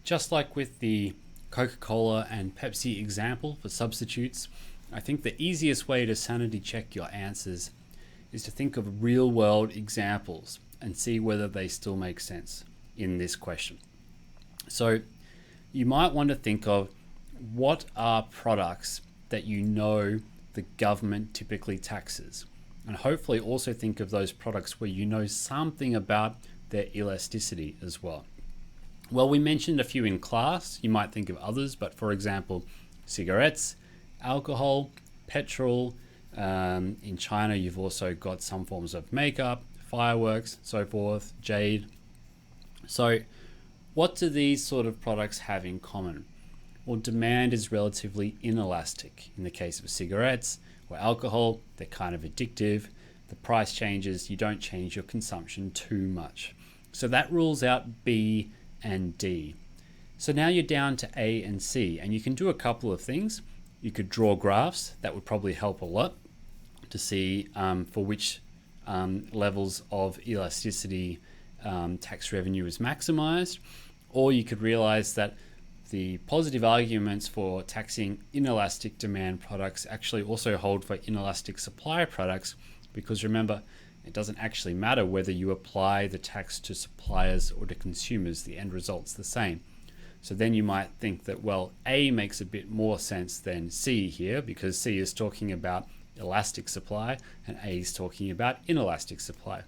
Speaker 1: Just like with the Coca-Cola and Pepsi example for substitutes, I think the easiest way to sanity check your answers is to think of real world examples and see whether they still make sense in this question. So you might want to think of what are products that you know the government typically taxes, and hopefully also think of those products where you know something about their elasticity as well. Well, we mentioned a few in class. You might think of others, but for example, cigarettes, alcohol, petrol, In China, you've also got some forms of makeup, fireworks, so forth, jade. So what do these sort of products have in common? Well, demand is relatively inelastic. In the case of cigarettes or alcohol, they're kind of addictive. The price changes, you don't change your consumption too much. So that rules out B and D. So now you're down to A and C, and you can do a couple of things. You could draw graphs. That would probably help a lot to see for which levels of elasticity tax revenue is maximized. Or you could realize that the positive arguments for taxing inelastic demand products actually also hold for inelastic supply products, because remember, it doesn't actually matter whether you apply the tax to suppliers or to consumers, the end result's the same. So then you might think that, well, A makes a bit more sense than C here, because C is talking about elastic supply and A is talking about inelastic supply.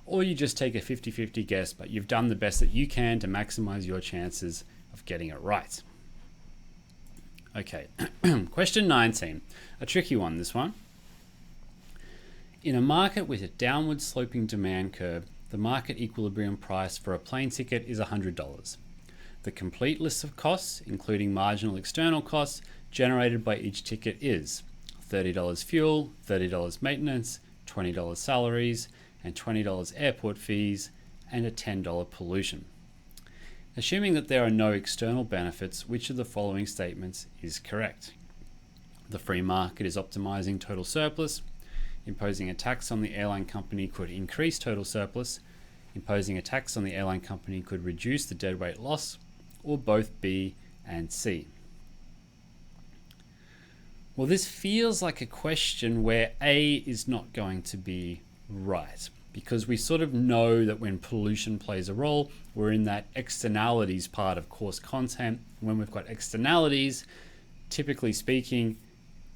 Speaker 1: Or you just take a 50-50 guess, but you've done the best that you can to maximize your chances of getting it right. Okay, question 19, a tricky one, this one. In a market with a downward sloping demand curve, the market equilibrium price for a plane ticket is $100. The complete list of costs, including marginal external costs generated by each ticket, is $30 fuel, $30 maintenance, $20 salaries, and $20 airport fees, and a $10 pollution. Assuming that there are no external benefits, which of the following statements is correct? The free market is optimizing total surplus. Imposing a tax on the airline company could increase total surplus. Imposing a tax on the airline company could reduce the deadweight loss, or both B and C. Well, this feels like a question where A is not going to be right, because we sort of know that when pollution plays a role, we're in that externalities part of course content. When we've got externalities, typically speaking,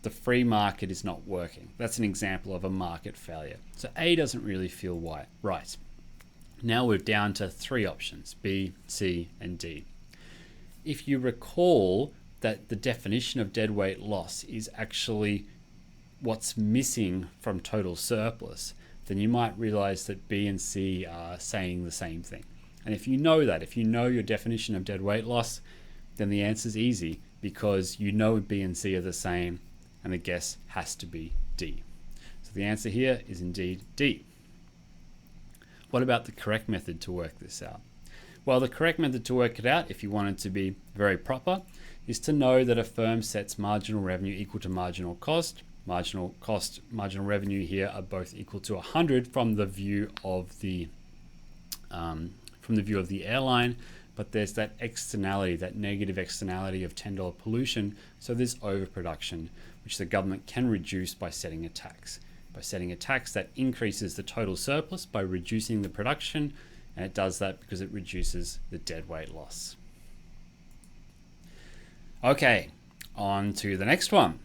Speaker 1: the free market is not working. That's an example of a market failure. So A doesn't really feel right. Now we're down to three options, B, C, and D. If you recall that the definition of deadweight loss is actually what's missing from total surplus, then you might realize that B and C are saying the same thing. And if you know that, if you know your definition of deadweight loss, then the answer is easy, because you know B and C are the same, and the guess has to be D. So the answer here is indeed D. What about the correct method to work this out? Well, the correct method to work it out, if you wanted to be very proper, is to know that a firm sets marginal revenue equal to marginal cost. Marginal cost, marginal revenue here are both equal to 100 from the view of the airline, but there's that externality, that negative externality of $10 pollution. So there's overproduction, which the government can reduce by setting a tax. By setting a tax that increases the total surplus by reducing the production, and it does that because it reduces the deadweight loss. Okay, on to the next one.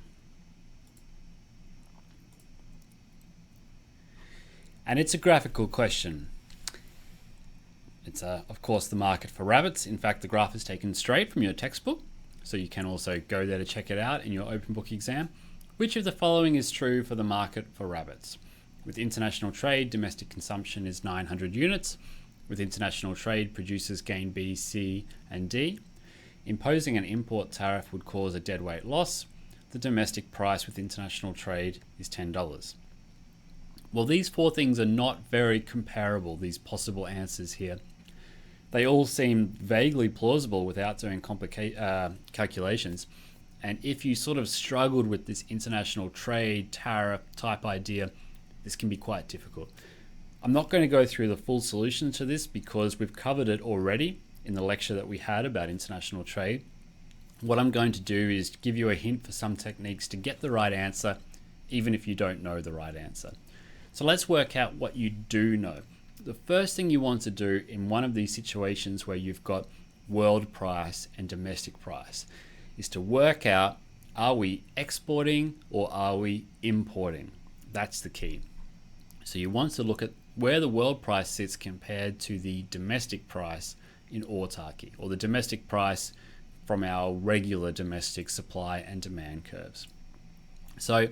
Speaker 1: And it's a graphical question. It's, of course, the market for rabbits. In fact, the graph is taken straight from your textbook, so you can also go there to check it out in your open book exam. Which of the following is true for the market for rabbits? With international trade, domestic consumption is 900 units. With international trade, producers gain B, C, and D. Imposing an import tariff would cause a deadweight loss. The domestic price with international trade is $10. Well, these four things are not very comparable, these possible answers here. They all seem vaguely plausible without doing calculations. And if you sort of struggled with this international trade tariff type idea, this can be quite difficult. I'm not going to go through the full solution to this because we've covered it already in the lecture that we had about international trade. What I'm going to do is give you a hint for some techniques to get the right answer, even if you don't know the right answer. So let's work out what you do know. The first thing you want to do in one of these situations where you've got world price and domestic price is to work out, are we exporting or are we importing? That's the key. So you want to look at where the world price sits compared to the domestic price in autarky, or the domestic price from our regular domestic supply and demand curves. So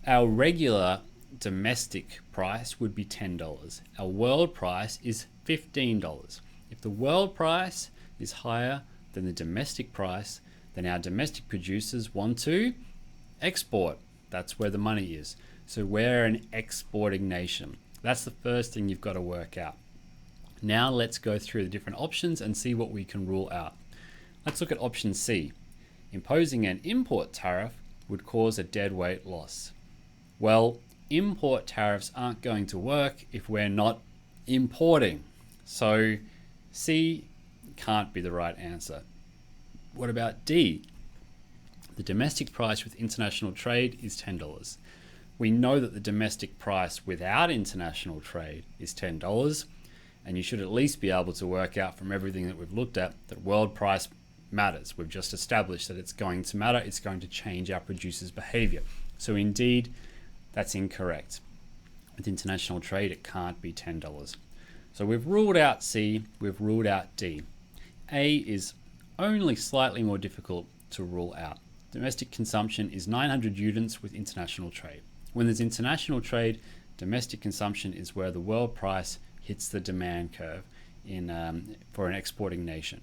Speaker 1: Our regular domestic price would be $10. Our world price is $15. If the world price is higher than the domestic price, then our domestic producers want to export. That's where the money is. So we're an exporting nation. That's the first thing you've got to work out. Now let's go through the different options and see what we can rule out. Let's look at option C. Imposing an import tariff would cause a deadweight loss. Well, import tariffs aren't going to work if we're not importing. So C can't be the right answer. What about D? The domestic price with international trade is $10. We know that the domestic price without international trade is $10, and you should at least be able to work out from everything that we've looked at that world price matters. We've just established that it's going to matter. It's going to change our producers' behavior. So indeed, that's incorrect. With international trade, it can't be $10. So we've ruled out C, we've ruled out D. A is only slightly more difficult to rule out. Domestic consumption is 900 units with international trade. When there's international trade, domestic consumption is where the world price hits the demand curve for an exporting nation.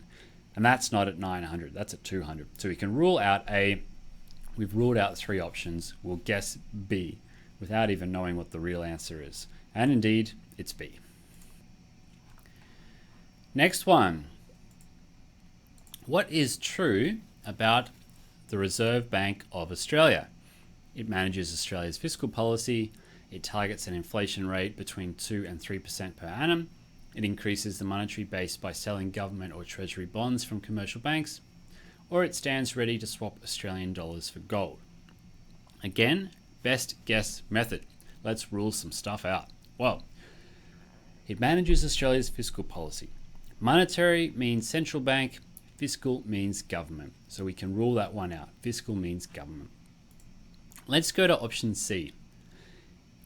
Speaker 1: And that's not at 900, that's at 200. So we can rule out A. We've ruled out 3 options. We'll guess B without even knowing what the real answer is. And indeed, it's B. Next one. What is true about the Reserve Bank of Australia? It manages Australia's fiscal policy. It targets an inflation rate between 2 and 3% per annum. It increases the monetary base by selling government or treasury bonds from commercial banks, or it stands ready to swap Australian dollars for gold. Again, best guess method. Let's rule some stuff out. Well, it manages Australia's fiscal policy. Monetary means central bank. Fiscal means government. So we can rule that one out. Fiscal means government. Let's go to option C.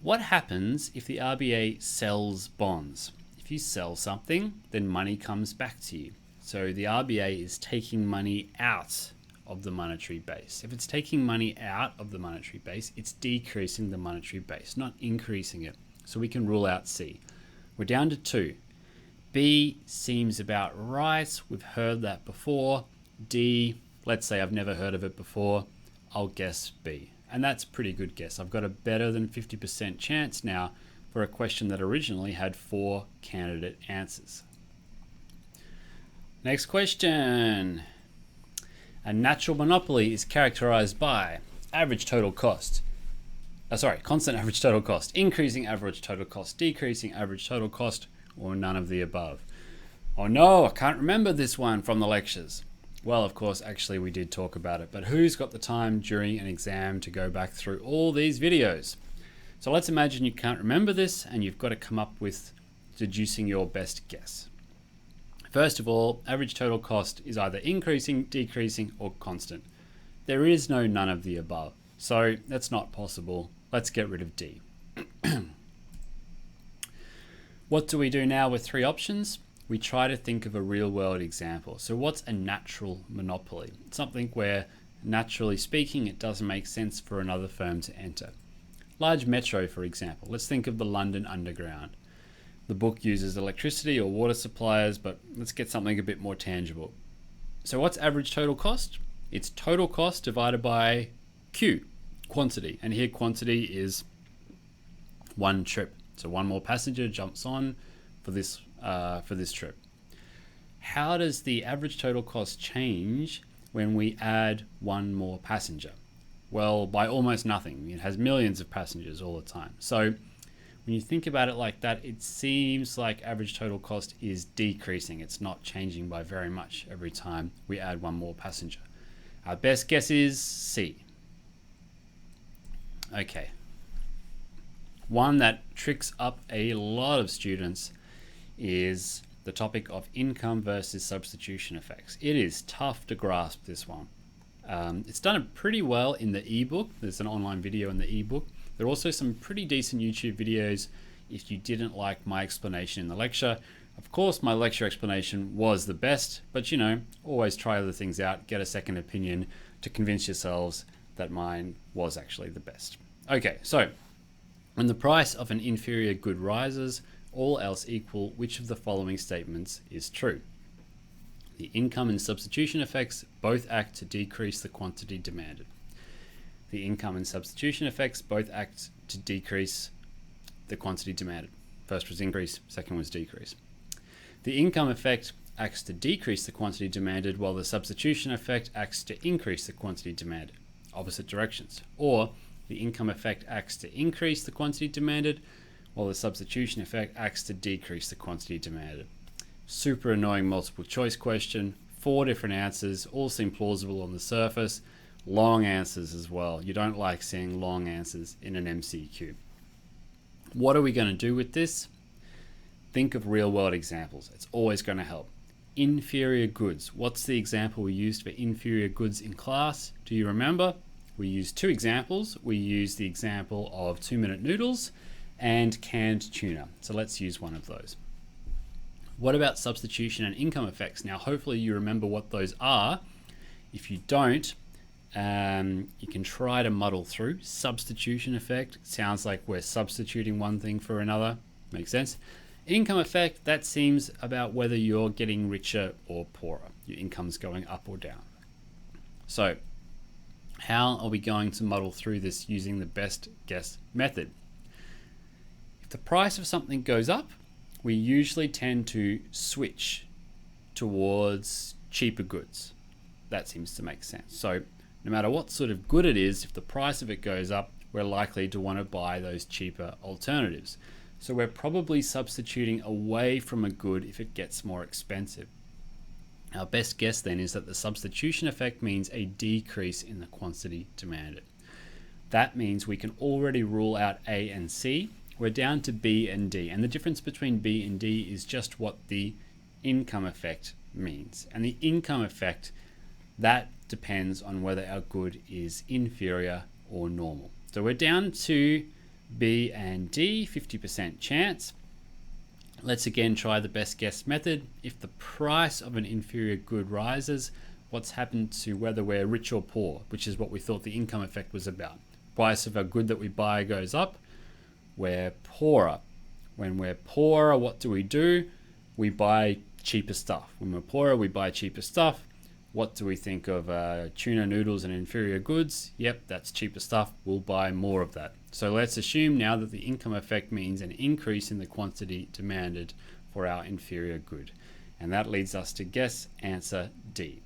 Speaker 1: What happens if the RBA sells bonds? If you sell something, then money comes back to you. So the RBA is taking money out of the monetary base. If it's taking money out of the monetary base, it's decreasing the monetary base, not increasing it. So we can rule out C. We're down to 2. B seems about right. We've heard that before. D, let's say I've never heard of it before. I'll guess B. And that's a pretty good guess. I've got a better than 50% chance now for a question that originally had 4 candidate answers. Next question. A natural monopoly is characterized by average total cost. Constant average total cost, increasing average total cost, decreasing average total cost, or none of the above. Oh no, I can't remember this one from the lectures. Well, of course, actually we did talk about it, but who's got the time during an exam to go back through all these videos? So let's imagine you can't remember this and you've got to come up with deducing your best guess. First of all, average total cost is either increasing, decreasing, or constant. There is no none of the above, so that's not possible. Let's get rid of D. What do we do now with 3 options? We try to think of a real world example. So what's a natural monopoly? Something where, naturally speaking, it doesn't make sense for another firm to enter. Large metro, for example. Let's think of the London Underground. The book uses electricity or water suppliers, but let's get something a bit more tangible. So what's average total cost? It's total cost divided by Q, quantity. And here quantity is 1 trip. So 1 more passenger jumps on for this trip. How does the average total cost change when we add 1 more passenger? Well, by almost nothing. It has millions of passengers all the time. So when you think about it like that, it seems like average total cost is decreasing. It's not changing by very much every time we add 1 more passenger. Our best guess is C. Okay. One that tricks up a lot of students is the topic of income versus substitution effects. It is tough to grasp this one. It's done it pretty well in the ebook. There's an online video in the ebook. There are also some pretty decent YouTube videos if you didn't like my explanation in the lecture. Of course, my lecture explanation was the best, but always try other things out, get a second opinion to convince yourselves that mine was actually the best. Okay, so when the price of an inferior good rises, all else equal, which of the following statements is true? The income and substitution effects both act to decrease the quantity demanded. The income and substitution effects both act to decrease the quantity demanded. First was increase, second was decrease. The income effect acts to decrease the quantity demanded, while the substitution effect acts to increase the quantity demanded. Opposite directions. Or the income effect acts to increase the quantity demanded, while the substitution effect acts to decrease the quantity demanded. Super annoying multiple choice question. 4 different answers, all seem plausible on the surface. Long answers as well. You don't like seeing long answers in an MCQ. What are we going to do with this? Think of real world examples. It's always going to help. Inferior goods. What's the example we used for inferior goods in class? Do you remember? We used 2 examples. We used the example of 2-minute noodles and canned tuna. So let's use one of those. What about substitution and income effects? Now, hopefully you remember what those are. If you don't, you can try to muddle through. Substitution effect sounds like we're substituting one thing for another. Makes sense. Income effect, that seems about whether you're getting richer or poorer. Your income's going up or down. So how are we going to muddle through this using the best guess method? If the price of something goes up, we usually tend to switch towards cheaper goods. That seems to make sense. So no matter what sort of good it is, if the price of it goes up, we're likely to want to buy those cheaper alternatives. So we're probably substituting away from a good if it gets more expensive. Our best guess then is that the substitution effect means a decrease in the quantity demanded. That means we can already rule out A and C. We're down to B and D. And the difference between B and D is just what the income effect means. And the income effect, that depends on whether our good is inferior or normal. So we're down to B and D, 50% chance. Let's again try the best guess method. If the price of an inferior good rises, what's happened to whether we're rich or poor, which is what we thought the income effect was about. Price of a good that we buy goes up, we're poorer. When we're poorer, what do? We buy cheaper stuff. When we're poorer, we buy cheaper stuff. What do we think of tuna noodles and inferior goods? Yep, that's cheaper stuff. We'll buy more of that. So let's assume now that the income effect means an increase in the quantity demanded for our inferior good. And that leads us to guess answer D.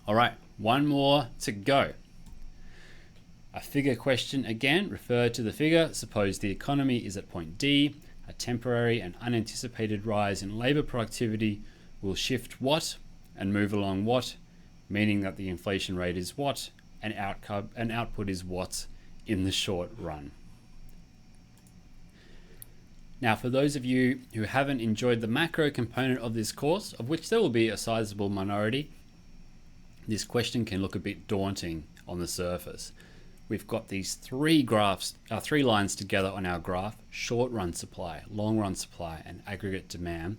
Speaker 1: All right, one more to go. A figure question again, refer to the figure. Suppose the economy is at point D. A temporary and unanticipated rise in labor productivity will shift what and move along what, meaning that the inflation rate is what and output is what in the short run. Now, for those of you who haven't enjoyed the macro component of this course, of which there will be a sizable minority, this question can look a bit daunting on the surface. We've got these 3 lines together on our graph: short run supply, long run supply, and aggregate demand.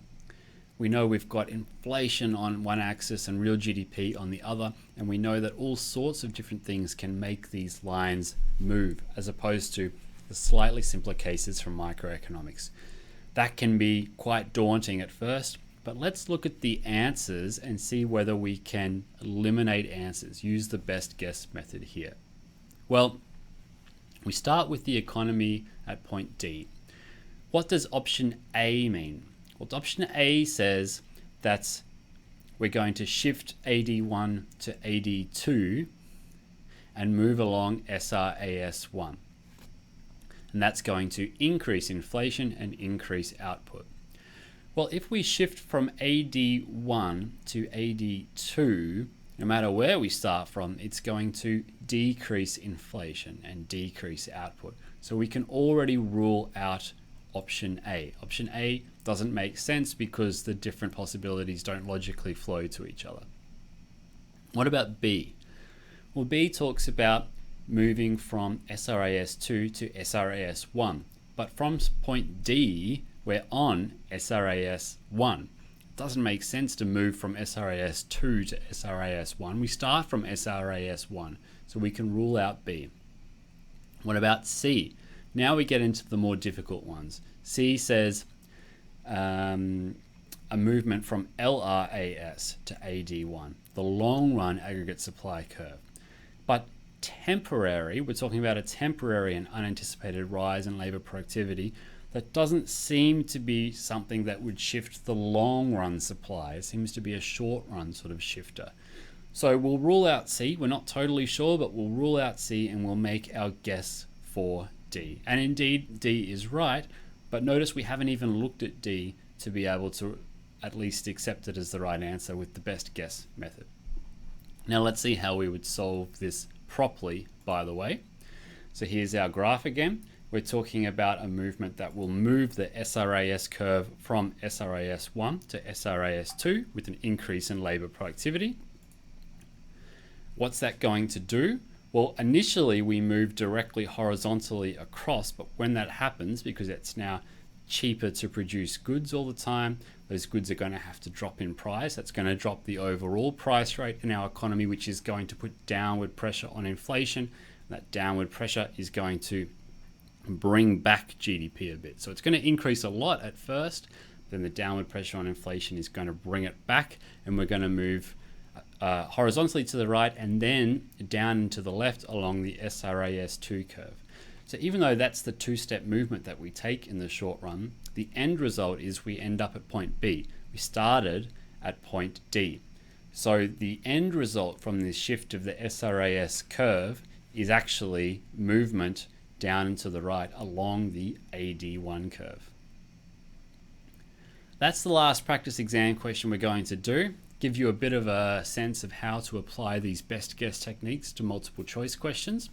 Speaker 1: We know we've got inflation on one axis and real GDP on the other, and we know that all sorts of different things can make these lines move, as opposed to the slightly simpler cases from microeconomics. That can be quite daunting at first, but let's look at the answers and see whether we can eliminate answers, use the best guess method here. Well, we start with the economy at point D. What does option A mean? Well, option A says that we're going to shift AD1 to AD2 and move along SRAS1. And that's going to increase inflation and increase output. Well, if we shift from AD1 to AD2, no matter where we start from, it's going to decrease inflation and decrease output. So we can already rule out option A. Option A doesn't make sense because the different possibilities don't logically flow to each other. What about B? Well, B talks about moving from SRAS2 to SRAS1, but from point D, we're on SRAS1. It doesn't make sense to move from SRAS2 to SRAS1. We start from SRAS1, so we can rule out B. What about C? Now we get into the more difficult ones. C says a movement from LRAS to AD1, the long run aggregate supply curve. But temporary, we're talking about a temporary and unanticipated rise in labor productivity that doesn't seem to be something that would shift the long run supply. It seems to be a short run sort of shifter. So we'll rule out C. We're not totally sure, but we'll rule out C and we'll make our guess for D. And indeed, D is right, but notice we haven't even looked at D to be able to at least accept it as the right answer with the best guess method. Now let's see how we would solve this properly, by the way. So here's our graph again. We're talking about a movement that will move the SRAS curve from SRAS1 to SRAS2 with an increase in labor productivity. What's that going to do? Well, initially we move directly horizontally across, but when that happens, because it's now cheaper to produce goods all the time, those goods are going to have to drop in price. That's going to drop the overall price rate in our economy, which is going to put downward pressure on inflation. That downward pressure is going to bring back GDP a bit. So it's going to increase a lot at first, then the downward pressure on inflation is going to bring it back, and we're going to move horizontally to the right and then down and to the left along the SRAS2 curve. So even though that's the two-step movement that we take in the short run, the end result is we end up at point B. We started at point D. So the end result from this shift of the SRAS curve is actually movement down and to the right along the AD1 curve. That's the last practice exam question we're going to do. Give you a bit of a sense of how to apply these best guess techniques to multiple choice questions.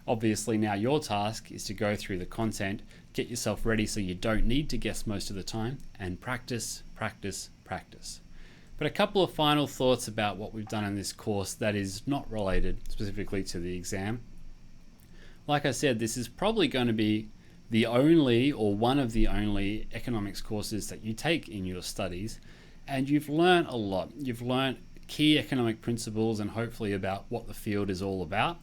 Speaker 1: Obviously now your task is to go through the content, get yourself ready so you don't need to guess most of the time, and practice, practice, practice. But a couple of final thoughts about what we've done in this course that is not related specifically to the exam. Like I said, this is probably going to be the only or one of the only economics courses that you take in your studies, and you've learned a lot. You've learned key economic principles and hopefully about what the field is all about.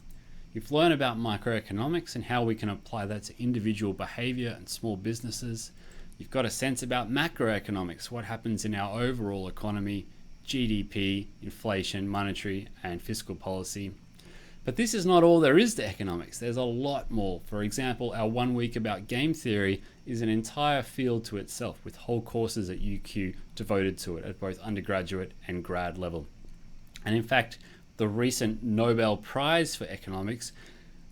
Speaker 1: You've learned about microeconomics and how we can apply that to individual behavior and small businesses. You've got a sense about macroeconomics, what happens in our overall economy, GDP, inflation, monetary and fiscal policy. But this is not all there is to economics. There's a lot more. For example, our 1 week about game theory is an entire field to itself with whole courses at UQ devoted to it at both undergraduate and grad level. And in fact, the recent Nobel Prize for Economics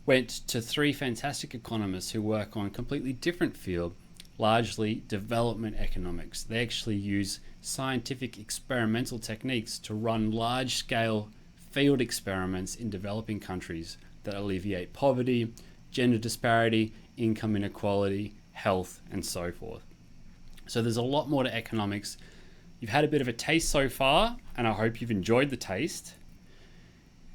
Speaker 1: went to 3 fantastic economists who work on a completely different field, largely development economics. They actually use scientific experimental techniques to run large-scale field experiments in developing countries that alleviate poverty, gender disparity, income inequality, health, and so forth. So there's a lot more to economics. You've had a bit of a taste so far, and I hope you've enjoyed the taste.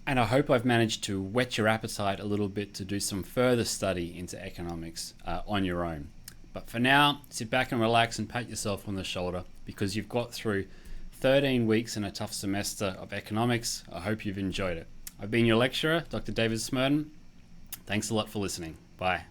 Speaker 1: And I hope I've managed to whet your appetite a little bit to do some further study into economics on your own. But for now, sit back and relax and pat yourself on the shoulder because you've got through 13 weeks in a tough semester of economics. I hope you've enjoyed it. I've been your lecturer, Dr. David Smerdon. Thanks a lot for listening. Bye.